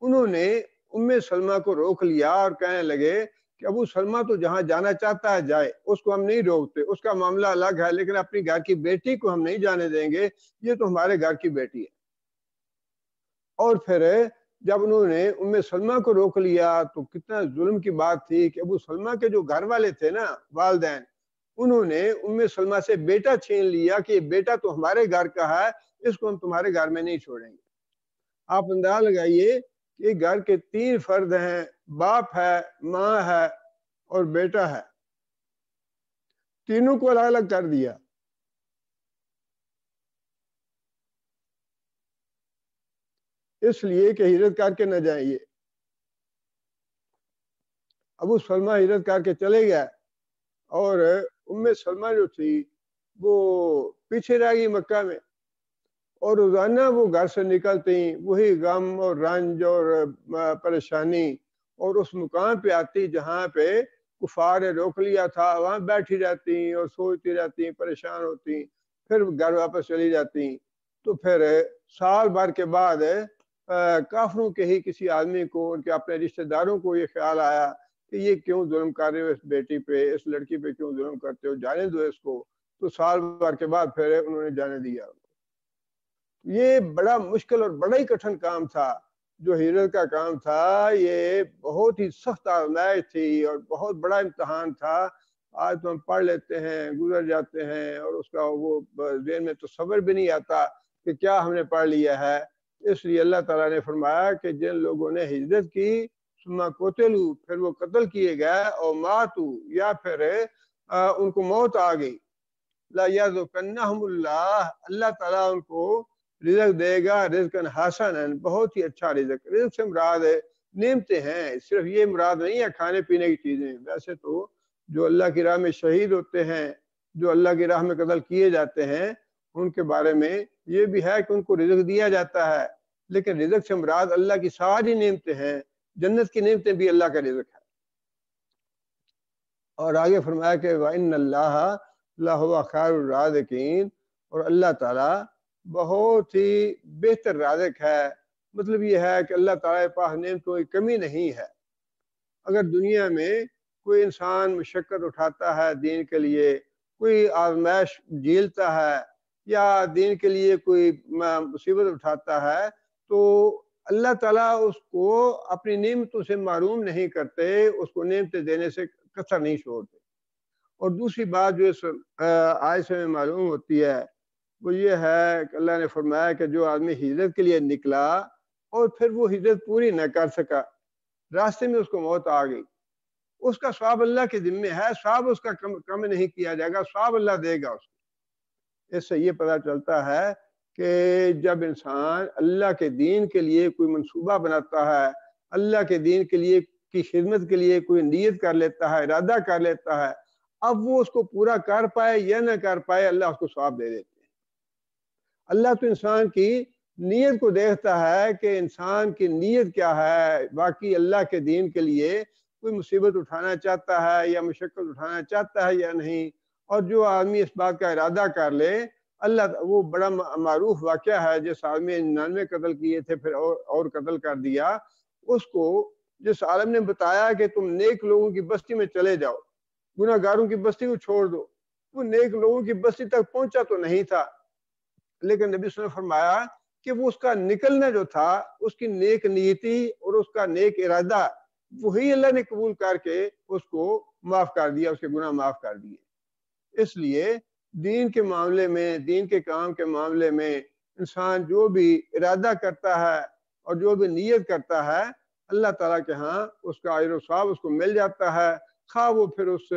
انہوں نے ام سلمہ کو روک لیا اور کہنے لگے کہ ابو سلمہ تو جہاں جانا چاہتا ہے جائے، اس کو ہم نہیں روکتے، اس کا معاملہ الگ ہے، لیکن اپنی گھر کی بیٹی کو ہم نہیں جانے دیں گے، یہ تو ہمارے گھر کی بیٹی ہے۔ اور پھر جب انہوں نے ام سلمہ کو روک لیا تو کتنا ظلم کی بات تھی کہ ابو سلمہ کے جو گھر والے تھے نا، والدین، انہوں نے ام سلمہ سے بیٹا چھین لیا کہ یہ بیٹا تو ہمارے گھر کا ہے، اس کو ہم تمہارے گھر میں نہیں چھوڑیں گے۔ آپ اندازہ لگائیے کہ گھر کے 3 فرد ہیں، باپ ہے، ماں ہے اور بیٹا ہے، تینوں کو الگ الگ کر دیا۔ اس لیے کہ ہجرت کر کے نہ جائیں یہ۔ ابو سلمہ ہجرت کر کے چلے گیا اور ام سلمہ جو تھی وہ پیچھے رہ گئی مکہ میں، اور روزانہ وہ گھر سے نکلتی وہی غم اور رنج اور پریشانی، اور اس مقام پہ آتی جہاں پہ کفار نے روک لیا تھا، وہاں بیٹھی رہتی اور سوچتی رہتی، پریشان ہوتی، پھر گھر واپس چلی جاتی۔ تو پھر سال بھر کے بعد کافروں کے ہی کسی آدمی کو، ان کے اپنے رشتہ داروں کو یہ خیال آیا کہ یہ کیوں ظلم کر رہے ہو اس بیٹی پہ، اس لڑکی پہ کیوں ظلم کرتے ہو، جانے دو اس کو۔ تو سال بھر کے بعد پھر انہوں نے جانے دیا۔ یہ بڑا مشکل اور بڑا ہی کٹھن کام تھا، جو ہجرت کا کام تھا یہ بہت ہی سخت آزمائش تھی اور بہت بڑا امتحان تھا۔ آج تو ہم پڑھ لیتے ہیں، گزر جاتے ہیں، اور اس کا وہ ذہن میں تصور بھی نہیں آتا کہ کیا ہم نے پڑھ لیا ہے۔ اس لیے اللہ تعالیٰ نے فرمایا کہ جن لوگوں نے ہجرت کی ثم قتلوا، پھر وہ قتل کیے گئے، اور ماتوا، یا پھر ان کو موت آ گئی، لا یذقنہم اللہ، اللہ تعالیٰ ان کو رزق دے گا، رزق حسنا، بہت ہی اچھا رزق۔ رزق سے مراد نعمتیں ہیں، صرف یہ مراد نہیں ہے کھانے پینے کی چیزیں۔ ویسے تو جو اللہ کی راہ میں شہید ہوتے ہیں، جو اللہ کی راہ میں قتل کیے جاتے ہیں، ان کے بارے میں یہ بھی ہے کہ ان کو رزق دیا جاتا ہے، لیکن رزق سے مراد اللہ کی ساری نعمتیں ہیں، جنت کی نعمتیں بھی اللہ کا رزق ہے۔ اور آگے فرمایا کہ وَإِنَّ اللَّهَ لَهُوَ خَيْرُ الرَّازِقِينَ، اور اللہ تعالیٰ بہت ہی بہتر رازق ہے۔ مطلب یہ ہے کہ اللہ تعالیٰ کے پاس نعمتوں کی کمی نہیں ہے۔ اگر دنیا میں کوئی انسان مشقت اٹھاتا ہے دین کے لیے، کوئی آزمائش جھیلتا ہے، یا دین کے لیے کوئی مصیبت اٹھاتا ہے، تو اللہ تعالیٰ اس کو اپنی نعمتوں سے محروم نہیں کرتے، اس کو نعمتیں دینے سے کثر نہیں چھوڑتے۔ اور دوسری بات جو اس آیت سے معلوم ہوتی ہے وہ یہ ہے کہ اللہ نے فرمایا کہ جو آدمی ہجرت کے لیے نکلا اور پھر وہ ہجرت پوری نہ کر سکا، راستے میں اس کو موت آ گئی، اس کا ثواب اللہ کے ذمے ہے، ثواب اس کا کم نہیں کیا جائے گا، ثواب اللہ دے گا اس کو۔ اس سے یہ پتہ چلتا ہے کہ جب انسان اللہ کے دین کے لیے کوئی منصوبہ بناتا ہے، اللہ کے دین کے لیے کی خدمت کے لیے کوئی نیت کر لیتا ہے، ارادہ کر لیتا ہے، اب وہ اس کو پورا کر پائے یا نہ کر پائے، اللہ اس کو ثواب دے دیتے ہیں۔ اللہ تو انسان کی نیت کو دیکھتا ہے کہ انسان کی نیت کیا ہے، باقی اللہ کے دین کے لیے کوئی مصیبت اٹھانا چاہتا ہے یا مشقت اٹھانا چاہتا ہے یا نہیں۔ اور جو آدمی اس بات کا ارادہ کر لے، اللہ، وہ بڑا معروف واقعہ ہے، جس آدمی 99 قتل کیے تھے پھر اور قتل کر دیا، اس کو جس عالم نے بتایا کہ تم نیک لوگوں کی بستی میں چلے جاؤ، گناہ گاروں کی بستی کو چھوڑ دو، وہ نیک لوگوں کی بستی تک پہنچا تو نہیں تھا، لیکن نبی صلی اللہ علیہ وسلم نے فرمایا کہ وہ اس کا نکلنا جو تھا، اس کی نیک نیتی اور اس کا نیک ارادہ، وہی اللہ نے قبول کر کے اس کو معاف کر دیا، اس کے گناہ معاف کر دیے۔ اس لیے دین کے معاملے میں، دین کے کام کے معاملے میں انسان جو بھی ارادہ کرتا ہے اور جو بھی نیت کرتا ہے، اللہ تعالیٰ کے ہاں اس کا اجر و ثواب اس کو مل جاتا ہے، خواہ وہ پھر اس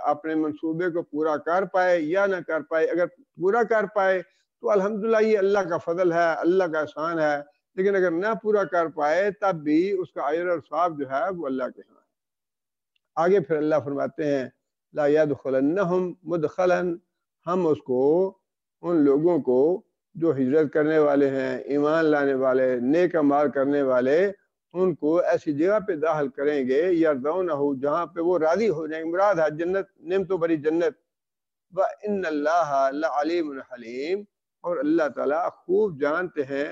اپنے منصوبے کو پورا کر پائے یا نہ کر پائے۔ اگر پورا کر پائے تو الحمدللہ یہ اللہ کا فضل ہے، اللہ کا احسان ہے، لیکن اگر نہ پورا کر پائے تب بھی اس کا اجر اور ثواب جو ہے وہ اللہ کے ہاں ہے۔ آگے پھر اللہ فرماتے ہیں لا يدخلنہم مدخلا، ہم اس کو، ان لوگوں کو جو ہجرت کرنے والے ہیں، ایمان لانے والے، نیک اعمال کرنے والے، ان کو ایسی جگہ پہ داخل کریں گے یرضونہ، جہاں پہ وہ راضی ہو جائیں گے، مراد ہے جنت، نعمتوں بھری جنت۔ وَإِنَّ اللَّهَ لَعَلِيمٌ حَلِيمٌ، اور اللہ تعالیٰ خوب جانتے ہیں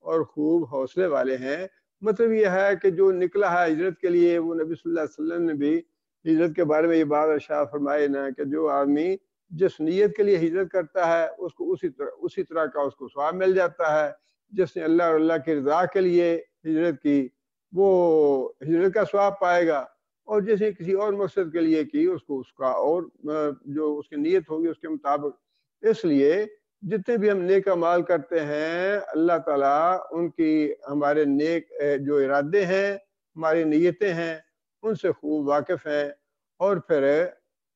اور خوب حوصلے والے ہیں۔ مطلب یہ ہے کہ جو نکلا ہے ہجرت کے لیے، وہ نبی صلی اللہ علیہ وسلم نے بھی ہجرت کے بارے میں یہ بات ارشاد فرمائے نا کہ جو آدمی جس نیت کے لیے ہجرت کرتا ہے اس کو اسی طرح کا اس کو ثواب مل جاتا ہے۔ جس نے اللہ اور اللہ کی رضا کے لیے ہجرت کی وہ ہجرت کا ثواب پائے گا، اور جس نے کسی اور مقصد کے لیے کی اس کو اس کا اور جو اس کی نیت ہوگی اس کے مطابق۔ اس لیے جتنے بھی ہم نیک اعمال کرتے ہیں، اللہ تعالیٰ ان کی ہمارے نیک جو ارادے ہیں، ہماری نیتیں ہیں، ان سے خوب واقف ہیں۔ اور پھر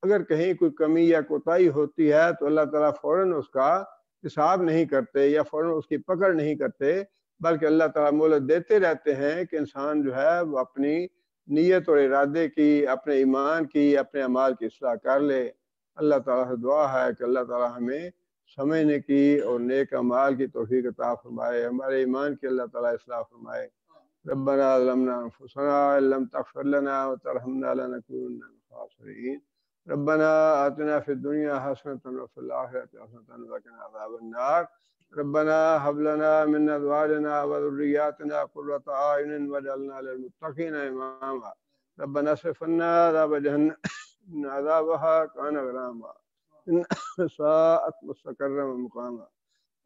اگر کہیں کوئی کمی یا کوتاہی ہوتی ہے تو اللہ تعالیٰ فوراً اس کا حساب نہیں کرتے یا فوراً اس کی پکڑ نہیں کرتے، بلکہ اللہ تعالیٰ مہلت دیتے رہتے ہیں کہ انسان جو ہے وہ اپنی نیت اور ارادے کی، اپنے ایمان کی، اپنے اعمال کی اصلاح کر لے۔ اللہ تعالیٰ سے دعا ہے کہ اللہ تعالیٰ ہمیں سمجھنے کی اور نیک اعمال کی توفیق عطا فرمائے، ہمارے ایمان کی اللہ تعالیٰ اصلاح فرمائے۔ ربنا ظلمنا انفسنا ان لم تغفر لنا وترحمنا لنكونن من الخاسرين۔ ربنا آتنا في الدنيا حسنة وفي الآخرة حسنة وقنا عذاب النار۔ ربنا هب لنا من أزواجنا وذرياتنا قرة أعين واجعلنا للمتقين إماما۔ ربنا اصرف عنا عذاب جهنم إن عذابها كان غراما إنها ساءت مستقرا ومقاما۔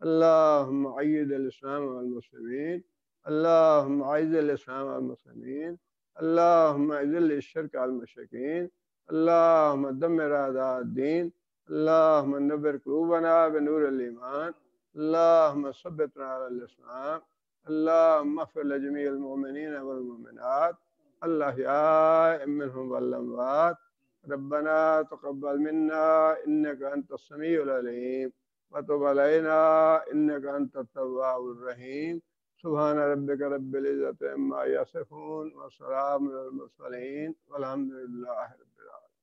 اللهم أيد الإسلام والمسلمين، اللهم أعز الإسلام والمسلمين، اللهم أذل الشرك والمشركين، اللهم دمر أعداء الدين، اللهم نور قلوبنا بنور الإيمان، اللهم ثبتنا على الإسلام، اللهم اغفر لجميع المؤمنين والمؤمنات الأحياء منهم والأموات۔ ربنا تقبل منا إنك أنت السميع العليم وتب علينا إنك أنت التواب الرحيم۔ سبحان ربك رب العزة عما يصفون وسلام على المرسلين والحمد لله رب العالمين۔